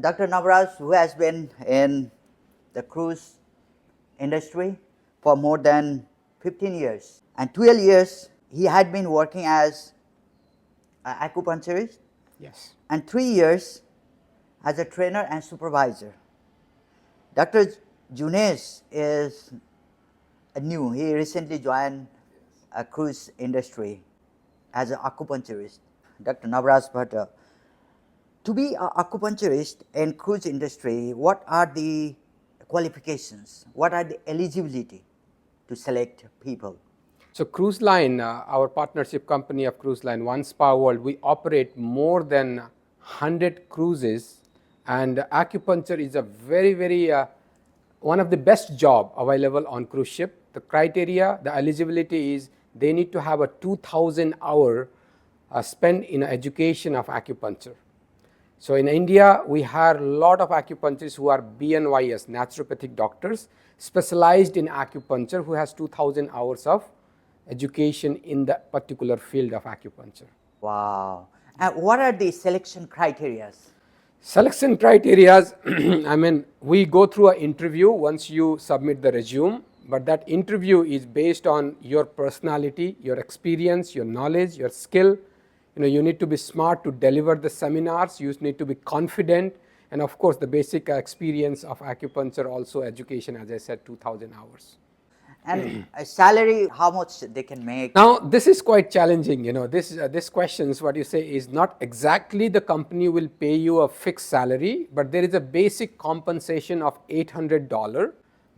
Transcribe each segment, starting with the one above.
Dr. Navraj, who has been in the cruise industry for more than 15 years, and 12 years he had been working as an acupuncturist, Yes. and 3 years as a trainer and supervisor. Dr. Junes is new. He recently joined a cruise industry as an acupuncturist. Dr. Navraj Bhatta, to be an acupuncturist in cruise industry, what are the qualifications? What are the eligibility to select people? So Cruise Line, our partnership company of Cruise Line, One Spa World, we operate more than 100 cruises, and acupuncture is a very one of the best job available on cruise ship. The criteria, the eligibility is they need to have a 2,000 hour spent in education of acupuncture. So in India, we hire a lot of acupuncturists who are BNYS, naturopathic doctors, specialized in acupuncture, who has 2,000 hours of education in the particular field of acupuncture. Wow. And what are the selection criteria? Selection criteria, I mean, we go through an interview once you submit the resume, but that interview is based on your personality, your experience, your knowledge, your skill. You need to be smart to deliver the seminars, you need to be confident, and of course the basic experience of acupuncture, also education, as I said, 2,000 hours. And a salary, how much they can make? Now, this is quite challenging. This questions, what you say is not exactly the company will pay you a fixed salary, but there is a basic compensation of $800.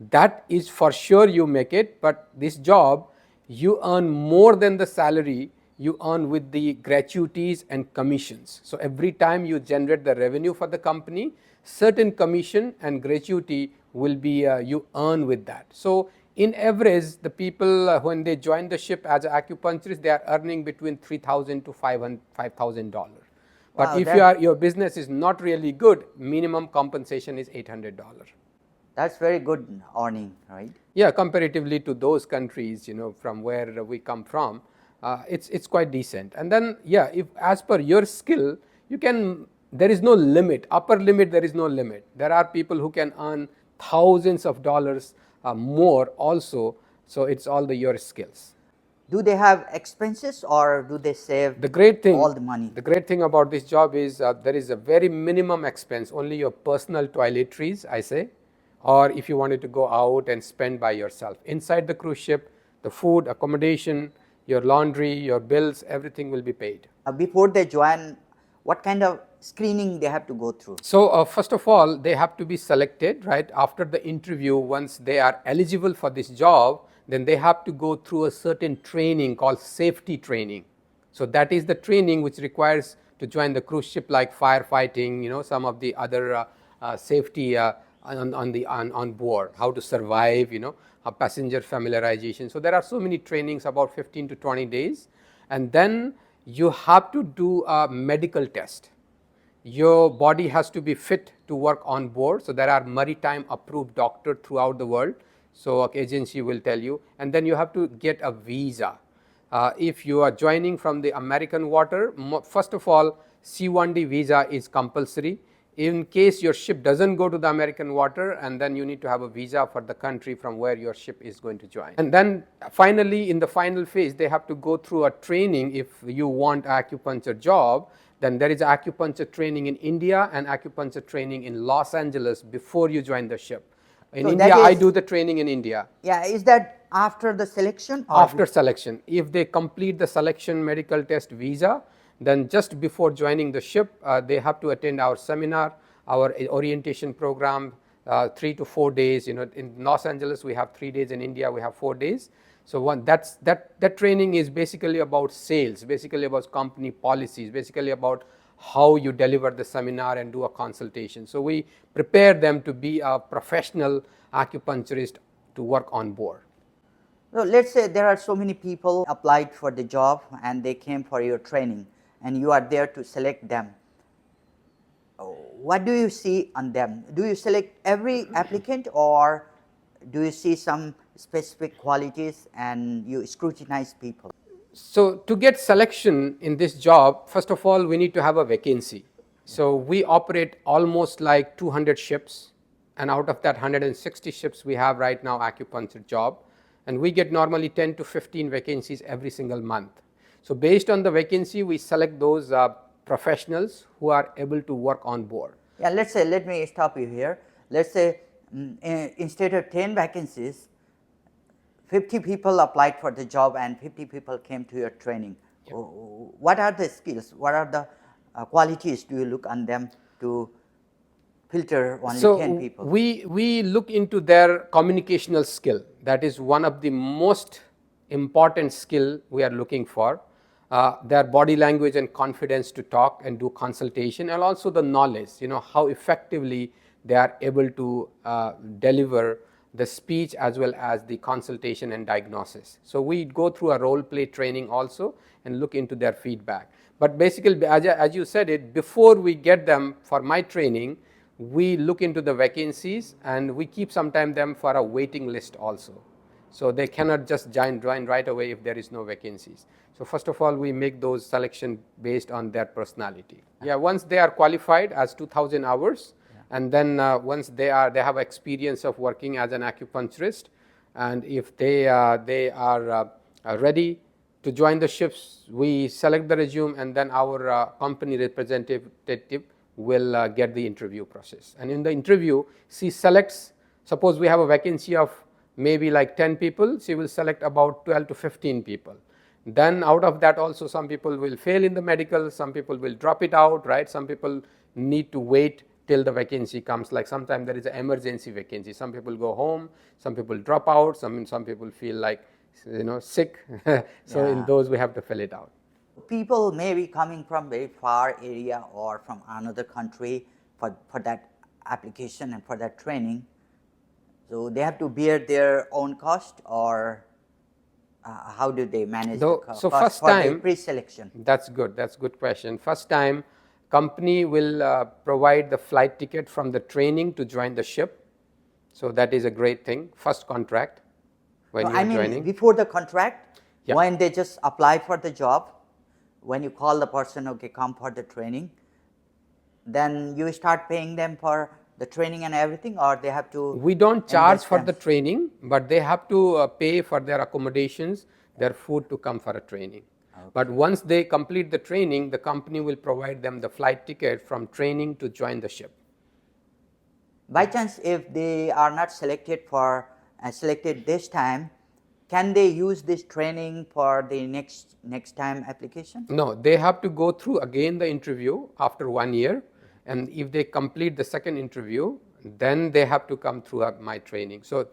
That is for sure you make it, but this job, you earn more than the salary you earn with the gratuities and commissions. So every time you generate the revenue for the company, certain commission and gratuity will be you earn with that. So in average, the people when they join the ship as an acupuncturist, they are earning between $3,000 to $5,000. But Wow, if your business is not really good, minimum compensation is $800. That's very good earning, right? Yeah, comparatively to those countries, from where we come from, it's quite decent. And then, yeah, if as per your skill, there is no limit, upper limit, there is no limit. There are people who can earn thousands of dollars more also, so it's all your skills. Do they have expenses or do they save The great all the money? great thing about this job is there is a very minimum expense, only your personal toiletries, I say, or if you wanted to go out and spend by yourself. Inside the cruise ship, the food, accommodation, your laundry, your bills, everything will be paid. Before they join, what kind of screening they have to go through? So first of all, they have to be selected, right? After the interview, once they are eligible for this job, then they have to go through a certain training called safety training. So that is the training which requires to join the cruise ship, like firefighting, some of the other safety on board, how to survive, a passenger familiarization. So there are so many trainings, about 15 to 20 days, and then you have to do a medical test. Your body has to be fit to work on board. So there are maritime approved doctors throughout the world. So agency will tell you, and then you have to get a visa. If you are joining from the American water, first of all, C1D visa is compulsory. In case your ship doesn't go to the American water, and then you need to have a visa for the country from where your ship is going to join. And then finally, in the final phase, they have to go through a training. If you want acupuncture job, then there is acupuncture training in India and acupuncture training in Los Angeles before you join the ship. In So India, I do the training in India. Yeah, is that after the selection? Or After selection, if they complete the selection medical test visa, then just before joining the ship, they have to attend our seminar, our orientation program, 3 to 4 days. In Los Angeles, we have 3 days. In India, we have 4 days. So that training is basically about sales, basically about company policies, basically about how you deliver the seminar and do a consultation. So we prepare them to be a professional acupuncturist to work on board. So let's say there are so many people applied for the job and they came for your training and you are there to select them. What do you see on them? Do you select every applicant or do you see some specific qualities and you scrutinize people? So to get selection in this job, first of all, we need to have a vacancy. So we operate almost like 200 ships, and out of that 160 ships we have right now acupuncture job, and we get normally 10 to 15 vacancies every single month. So based on the vacancy, we select those professionals who are able to work on board. Yeah, let's say, let me stop you here. Let's say instead of 10 vacancies, 50 people applied for the job and 50 people came to your training. What are the skills? What are the qualities do you look on them to filter only 10 people? We look into their communicational skill. That is one of the most important skill we are looking for. Their body language and confidence to talk and do consultation, and also the knowledge, how effectively they are able to deliver the speech as well as the consultation and diagnosis. So we go through a role play training also and look into their feedback. But basically, as you said it, before we get them for my training, we look into the vacancies and we keep sometime them for a waiting list also. So they cannot just join right away if there is no vacancies. So first of all, we make those selection based on their personality. Yeah, once they are qualified as 2,000 hours, and then once they have experience of working as an acupuncturist, and if they are ready to join the ships, we select the resume, and then our company representative will get the interview process. And in the interview, she selects, suppose we have a vacancy of maybe like 10 people, she will select about 12 to 15 people. Then out of that also, some people will fail in the medical, some people will drop it out, right? Some people need to wait till the vacancy comes. Like sometimes there is an emergency vacancy. Some people go home, some people drop out, some people feel like sick. So in those we have to fill it out. People may be coming from very far area or from another country for that application and for that training. So they have to bear their own cost, or how do they manage the cost first for time, the pre-selection? That's good question. First time, company will provide the flight ticket from the training to join the ship. So that is a great thing. First contract when No, you're I mean, joining. before the contract, Yeah. when they just apply for the job, when you call the person, okay, come for the training, then you start paying them for the training and everything, or they have to? We don't charge invest for them? the training, but they have to pay for their accommodations, their food to come for a training. But once they complete the training, the company will provide them the flight ticket from training to join the ship. By chance, if they are not selected selected this time, can they use this training for the next time application? No, they have to go through again the interview after 1 year, and if they complete the second interview, then they have to come through my training. So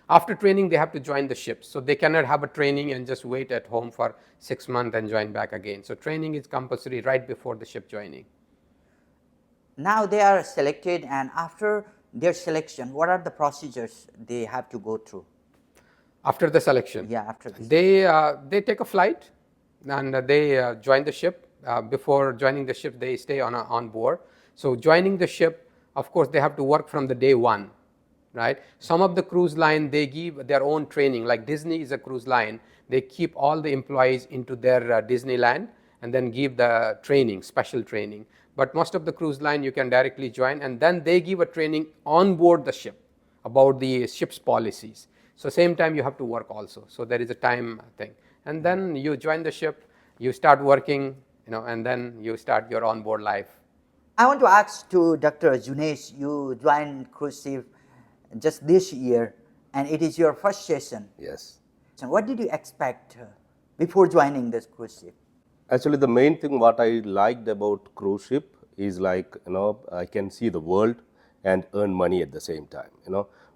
after training they have to join the ship. So they cannot have a training and just wait at home for 6 months and join back again. So training is compulsory right before the ship joining. Now they are selected, and after their selection, what are the procedures they have to go through? After the selection? Yeah, after this. They take a flight and they join the ship. Before joining the ship, they stay on board. So joining the ship, of course, they have to work from the day one, right? Some of the cruise line, they give their own training. Like Disney is a cruise line. They keep all the employees into their Disneyland and then give the training, special training. But most of the cruise line, you can directly join, and then they give a training on board the ship about the ship's policies. So same time you have to work also. So there is a time thing. And then you join the ship, you start working, and then you start your onboard life. I want to ask to Dr. Junesh, you joined cruise ship just this year, and it is your first session. Yes. So what did you expect before joining this cruise ship? Actually, the main thing what I liked about cruise ship is like, I can see the world and earn money at the same time,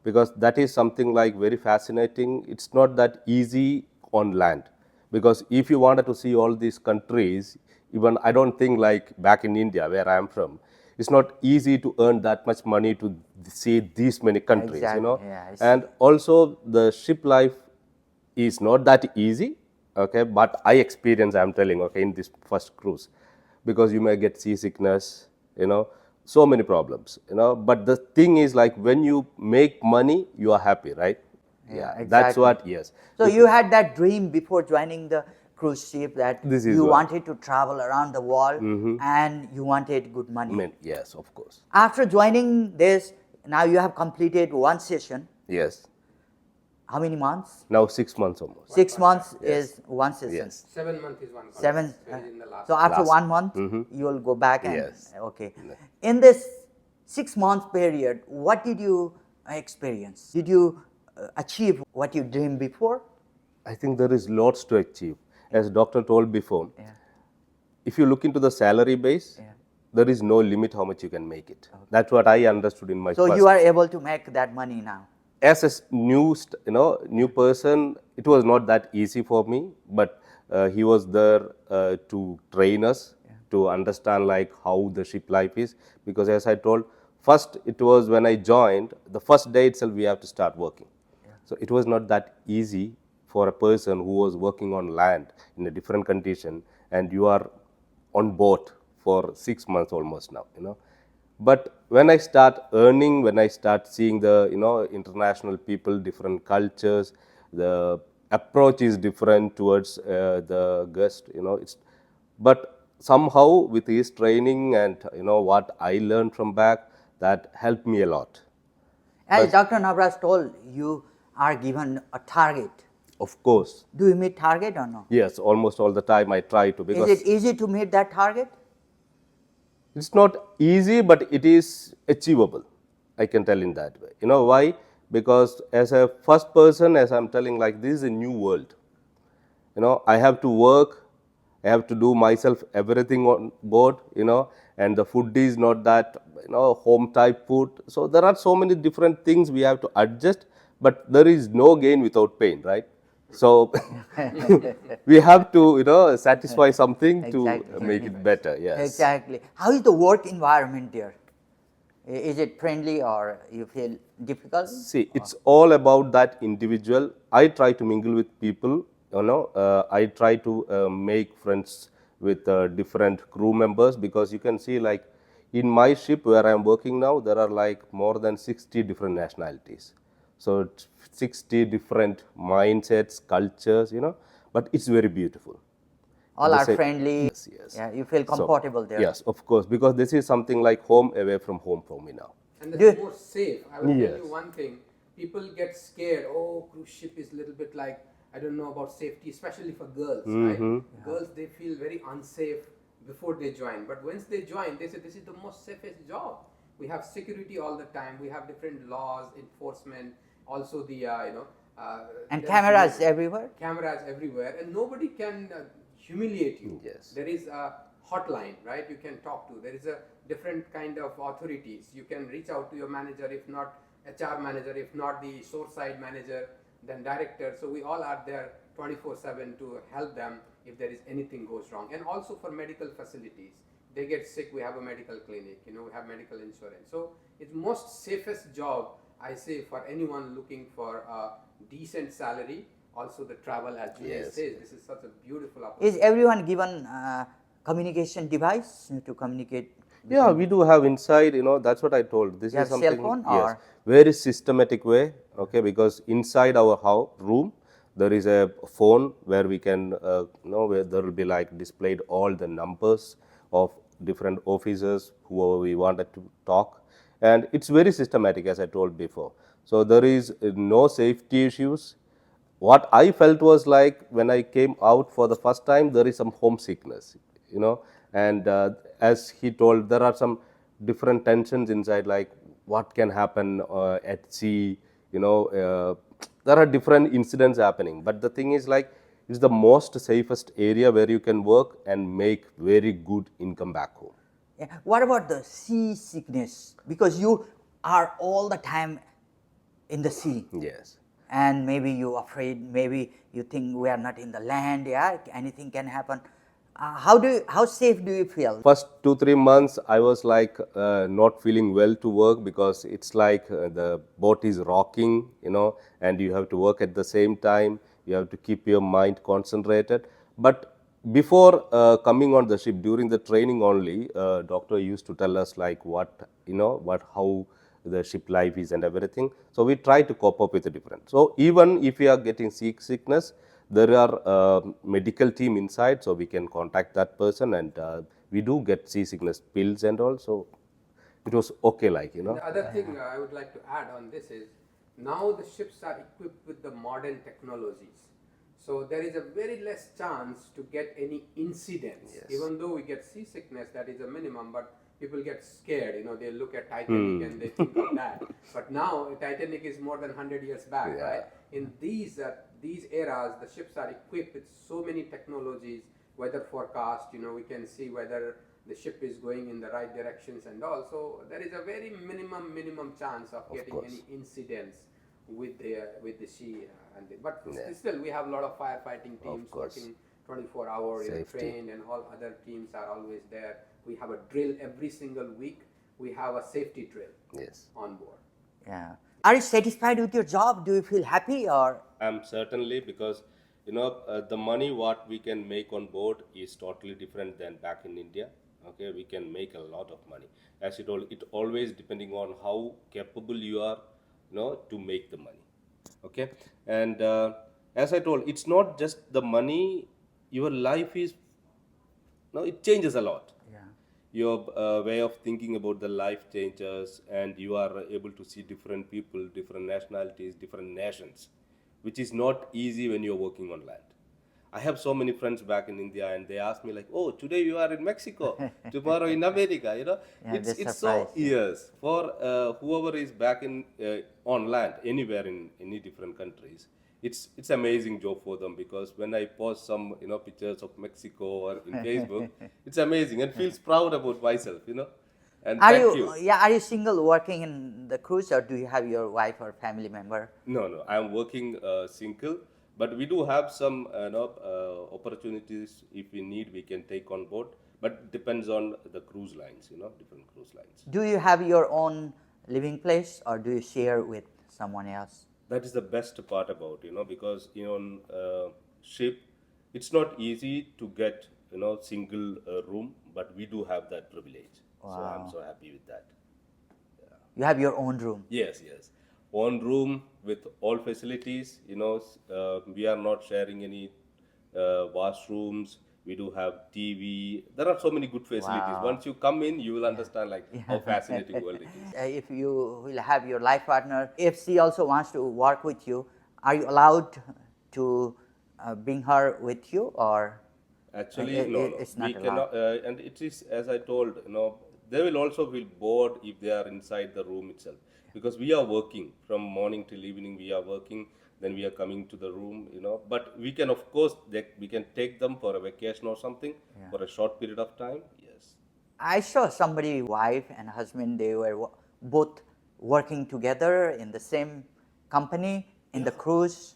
because that is something like very fascinating. It's not that easy on land, because if you wanted to see all these countries, even I don't think like back in India where I am from, it's not easy to earn that much money to see these many countries, Exactly, yeah, and also the ship life is not that easy. Okay, but I experience, I'm telling, okay, in this first cruise, because you may get seasickness, so many problems, but the thing is like when you make money, you are happy, right? Yeah, That's exactly. what, yes. So you had that dream before joining the cruise ship that This is you what- wanted to travel around the world and you wanted good money. Yes, of course. After joining this, now you have completed one session. Yes. How many months? Now 6 months almost. 6 months is one session. Yes. 7 months is one. Seven. contract, so it is in the last. So after Last. 1 month, you will go back and Yes. okay. In this 6 month period, what did you experience? Did you achieve what you dreamed before? I think there is lots to achieve. As doctor told before, Yeah. if you look into the salary base, Yeah. there is no limit how much you can make it. That's what I understood in my So first. you are able to make that money now. As a new person, it was not that easy for me, but he was there to train us to understand like how the ship life is. Because as I told, first it was when I joined, the first day itself we have to start working. So it was not that easy for a person who was working on land in a different condition, and you are on boat for 6 months almost now. But when I start earning, when I start seeing the international people, different cultures, the approach is different towards the guest. But somehow with his training and what I learned from back, that helped me a lot. As Dr. Navras told, you are given a target. Of course, Do you meet target or no? yes, almost all the time I try to, because Is it easy to meet that target? it's not easy, but it is achievable. I can tell in that way. You know why? Because as a first person, as I'm telling, like this is a new world. I have to work, I have to do myself everything on board, and the food is not that, home type food. So there are so many different things we have to adjust, but there is no gain without pain, right? So we have to, satisfy something to Exactly. make it better. Yes. Exactly. How is the work environment there? Is it friendly or you feel difficult? See, it's all about that individual. I try to mingle with people, I try to make friends with different crew members, because you can see like in my ship where I am working now, there are like more than 60 different nationalities. So it's 60 different mindsets, cultures, but it's very beautiful. All The are same- friendly. Yes, yes. Yeah, you feel So, comfortable there. Yes, of course, because this is something like home away from home for me now. And Do that's you- more safe. I will Yes. tell you one thing. People get scared. Oh, cruise ship is a little bit like, I don't know about safety, especially for girls, right? Girls, they feel very unsafe before they join. But once they join, they say, this is the most safest job. We have security all the time. We have different laws, enforcement, also the, And there's cameras no- everywhere? Cameras everywhere. And nobody can humiliate you. Yes. There is a hotline, right? You can talk to. There is a different kind of authorities. You can reach out to your manager, if not HR manager, if not the shoreside manager, then director. So we all are there 24/7 to help them if there is anything goes wrong. And also for medical facilities, they get sick, we have a medical clinic. We have medical insurance. So it's most safest job, I say, for anyone looking for a decent salary. Also the travel, as Julius Yes, says, this is such a beautiful opportunity. Is everyone given communication device to communicate? Yeah, we do have inside, that's what I told. This You is have cell something, phone yes, or- very systematic way, okay, because inside our room, there is a phone where we can, where there will be like displayed all the numbers of different officers, whoever we wanted to talk. And it's very systematic, as I told before. So there is no safety issues. What I felt was like when I came out for the first time, there is some homesickness, and as he told, there are some different tensions inside, like what can happen at sea, there are different incidents happening. But the thing is like, it's the most safest area where you can work and make very good income back home. Yeah. What about the sea sickness? Because you are all the time in the sea. Yes. And maybe you afraid, maybe you think we are not in the land, yeah, anything can happen. How safe do you feel? First 2-3 months, I was like not feeling well to work, because it's like the boat is rocking, and you have to work at the same time. You have to keep your mind concentrated. But before coming on the ship, during the training only, doctor used to tell us like how the ship life is and everything. So we try to cope up with the different. So even if we are getting sickness, there are medical team inside, so we can contact that person, and we do get seasickness pills and all. So it was okay, like, you know. The other thing I would like to add on this is now the ships are equipped with the modern technologies. So there is a very less chance to get any incidents. Yes. Even though we get seasickness, that is a minimum, but people get scared. You know, they look at Titanic and they think of that. But now Titanic is more than 100 years back, Yeah. right? In these eras, the ships are equipped with so many technologies, weather forecast. You know, we can see whether the ship is going in the right directions and all. So there is a very minimum chance of getting course. any incidents with the sea. But Yeah. still, we have a lot of firefighting teams course. working 24 hours, Safety. trained, and all other teams are always there. We have a drill every single week. We have a safety drill Yes. on board. Yeah. Are you satisfied with your job? Do you feel happy or? I'm certainly, because you know the money what we can make on board is totally different than back in India. Okay, we can make a lot of money. As it always depending on how capable you are, you know, to make the money. Okay, and as I told, it's not just the money. Your life is, no, it changes a lot. Yeah. Your way of thinking about the life changes, and you are able to see different people, different nationalities, different nations, which is not easy when you're working on land. I have so many friends back in India, and they ask me like, "Oh, today you are in Mexico, tomorrow in America." You know, Yeah, it's they're so surprised, yeah. yes, for whoever is back in on land anywhere in any different countries. It's amazing job for them, because when I post some, you know, pictures of Mexico or in Facebook, it's amazing and feels proud about myself, you know. And Are thank you, you. yeah, are you single working in the cruise, or do you have your wife or family member? No, I'm working single, but we do have some opportunities. If we need, we can take on board, but depends on the cruise lines, you know, different cruise lines. Do you have your own living place, or do you share with someone else? That is the best part about, you know, because you know, on ship, it's not easy to get, you know, single room, but we do have that privilege. So I'm so happy with that. You have your own room. Yes. One room with all facilities. You know, we are not sharing any washrooms. We do have TV. There are so many good facilities. Wow. Once you come in, you will understand like how fascinating world it is. If you will have your life partner, if she also wants to work with you, are you allowed to bring her with you, or? Actually, It- no. it's not We allowed. cannot, and it is, as I told, you know, they will also feel bored if they are inside the room itself, because we are working from morning till evening. We are working, then we are coming to the room, you know. But we can, of course, we can take them for a vacation or something for a short period of time. Yes. I saw somebody, wife and husband, they were both working together in the same company in the cruise.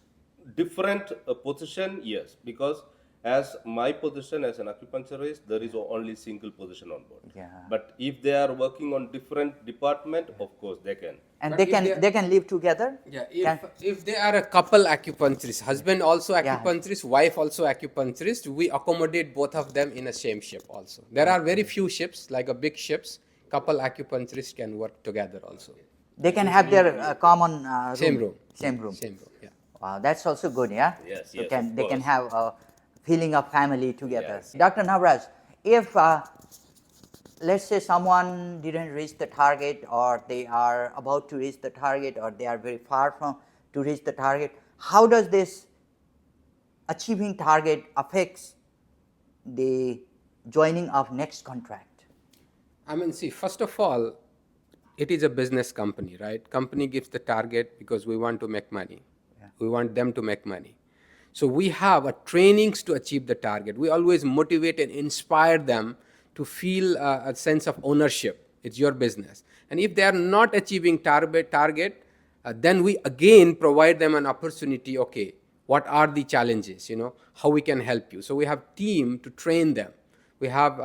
Different position, yes, because as my position as an acupuncturist, there is only single position on board. Yeah. But if they are working on different department, of course they can. And But they if can they are- they can live together. Yeah, Can- if they are a couple acupuncturist, husband also acupuncturist, wife also acupuncturist, we accommodate both of them in a same ship also. There are very few ships, like a big ships, couple acupuncturists can work together also. they can have their common Same room. Same room. Same room, yeah. Wow, that's also good, yeah. Yes, They yes, can of they can course. have a feeling of family together. Yes. Dr. Navraj, if let's say someone didn't reach the target, or they are about to reach the target, or they are very far from to reach the target, how does this achieving target affects the joining of next contract? I mean, see, first of all, it is a business company, right? Company gives the target because we want to make money. We want them to make money. So we have a trainings to achieve the target. We always motivate and inspire them to feel a sense of ownership. It's your business. And if they are not achieving target, then we again provide them an opportunity. Okay, what are the challenges? You know, how we can help you. So we have team to train them. We have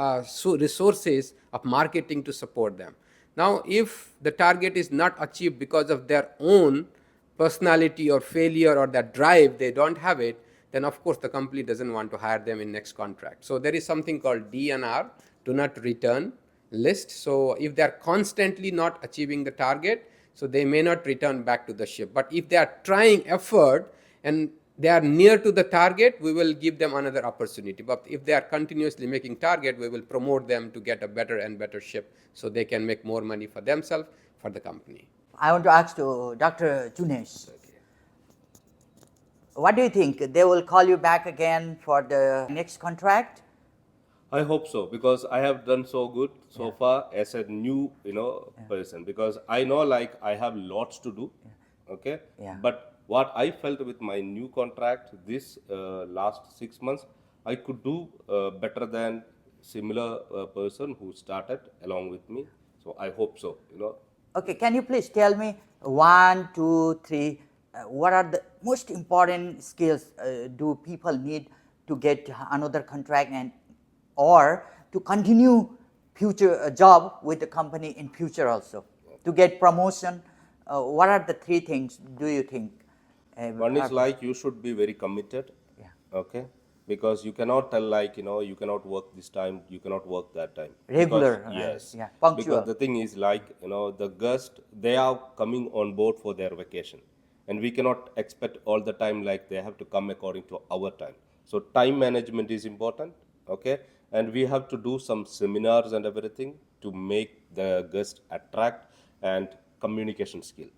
resources of marketing to support them. Now, if the target is not achieved because of their own personality or failure or that drive, they don't have it, then of course the company doesn't want to hire them in next contract. So there is something called DNR, do not return list. So if they are constantly not achieving the target, so they may not return back to the ship. But if they are trying effort and they are near to the target, we will give them another opportunity. But if they are continuously making target, we will promote them to get a better and better ship so they can make more money for themselves, for the company. I want to ask to Dr. Junesh. What do you think? They will call you back again for the next contract? I hope so, because I have done so good so far as a new, person, because I know like I have lots to do. Okay. Yeah. But what I felt with my new contract this last 6 months, I could do better than similar person who started along with me. So I hope so. Okay, can you please tell me 1, 2, 3, what are the most important skills do people need to get another contract and or to continue future job with the company in future also to get promotion? What are the 3 things do you think? One is like you should be very committed. Yeah. Okay. Because you cannot tell like, you cannot work this time, you cannot work that time. Regular, Because, yes. yeah, punctual. Because the thing is like, the guests, they are coming on board for their vacation. And we cannot expect all the time like they have to come according to our time. So time management is important. Okay. And we have to do some seminars and everything to make the guest attract, and communication skill.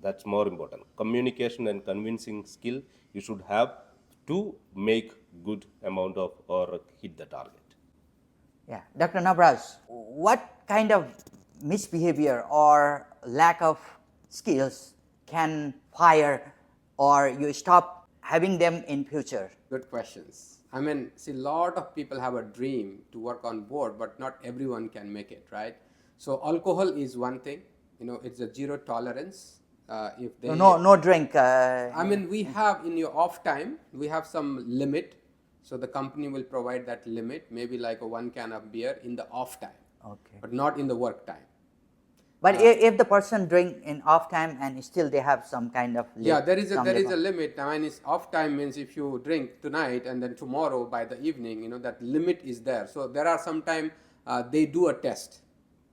That's more important. Communication and convincing skill you should have to make good amount of or hit the target. Yeah, Dr. Navraz, what kind of misbehavior or lack of skills can fire or you stop having them in future? Good questions. I mean, see, a lot of people have a dream to work on board, but not everyone can make it, right? So alcohol is one thing. It's a zero tolerance. If they No drink. I mean, we have in your off time, we have some limit. So the company will provide that limit, maybe like a 1 can of beer in the off time, Okay. but not in the work time. But if the person drink in off time and still they have some kind of Yeah, there is a limit. limit. I mean, it's off time means if you drink tonight and then tomorrow by the evening, that limit is there. So there are sometimes they do a test.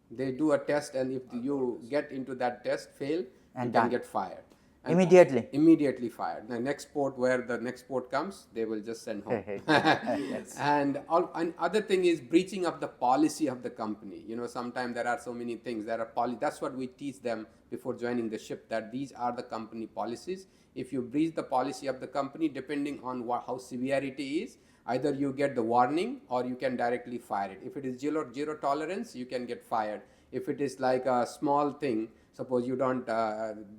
They do a test, and if you get into that test, fail, And you done. can get fired. And Immediately. Immediately fired. The next port, where the next port comes, they will just send home. And other thing is breaching of the policy of the company. Sometimes there are so many things. There are that's what we teach them before joining the ship, that these are the company policies. If you breach the policy of the company, depending on how severity is, either you get the warning or you can directly fire it. If it is zero tolerance, you can get fired. If it is like a small thing, suppose you don't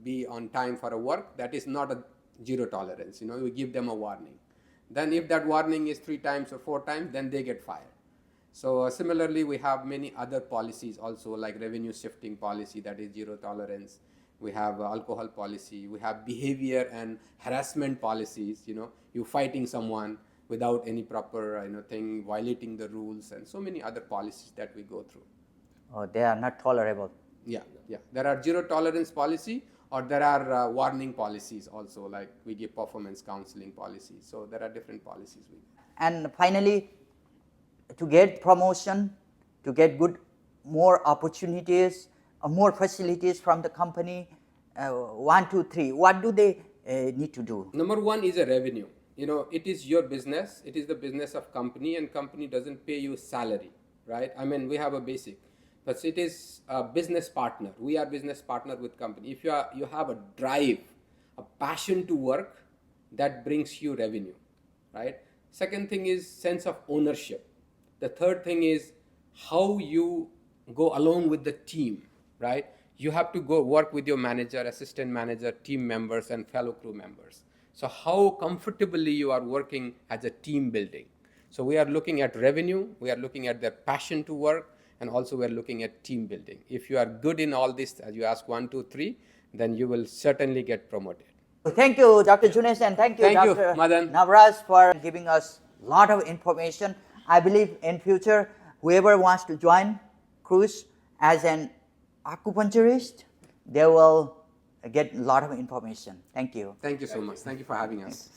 be on time for a work, that is not a zero tolerance. You give them a warning. Then if that warning is 3 times or 4 times, then they get fired. So similarly, we have many other policies also, like revenue shifting policy, that is zero tolerance. We have alcohol policy. We have behavior and harassment policies. You fighting someone without any proper thing, violating the rules, and so many other policies that we go through. Oh, they are not tolerable. Yeah. There are zero tolerance policy, or there are warning policies also, like we give performance counseling policies. So there are different policies we give. And finally, to get promotion, to get more opportunities, more facilities from the company, 1, 2, 3, what do they need to do? Number 1 is a revenue. It is your business. It is the business of company, and company doesn't pay you salary, right? I mean, we have a basic, but it is a business partner. We are business partner with company. If you have a drive, a passion to work, that brings you revenue, right? Second thing is sense of ownership. The third thing is how you go along with the team, right? You have to go work with your manager, assistant manager, team members, and fellow crew members. So how comfortably you are working as a team building. So we are looking at revenue, we are looking at their passion to work, and also we are looking at team building. If you are good in all this, as you ask 1, 2, 3, then you will certainly get promoted. Thank you, Dr. Junesh, and thank you, Dr. Madan. Navraz, for giving us a lot of information. I believe in future, whoever wants to join cruise as an acupuncturist, they will get a lot of information. Thank you. Thank you so much. Thank you for having us.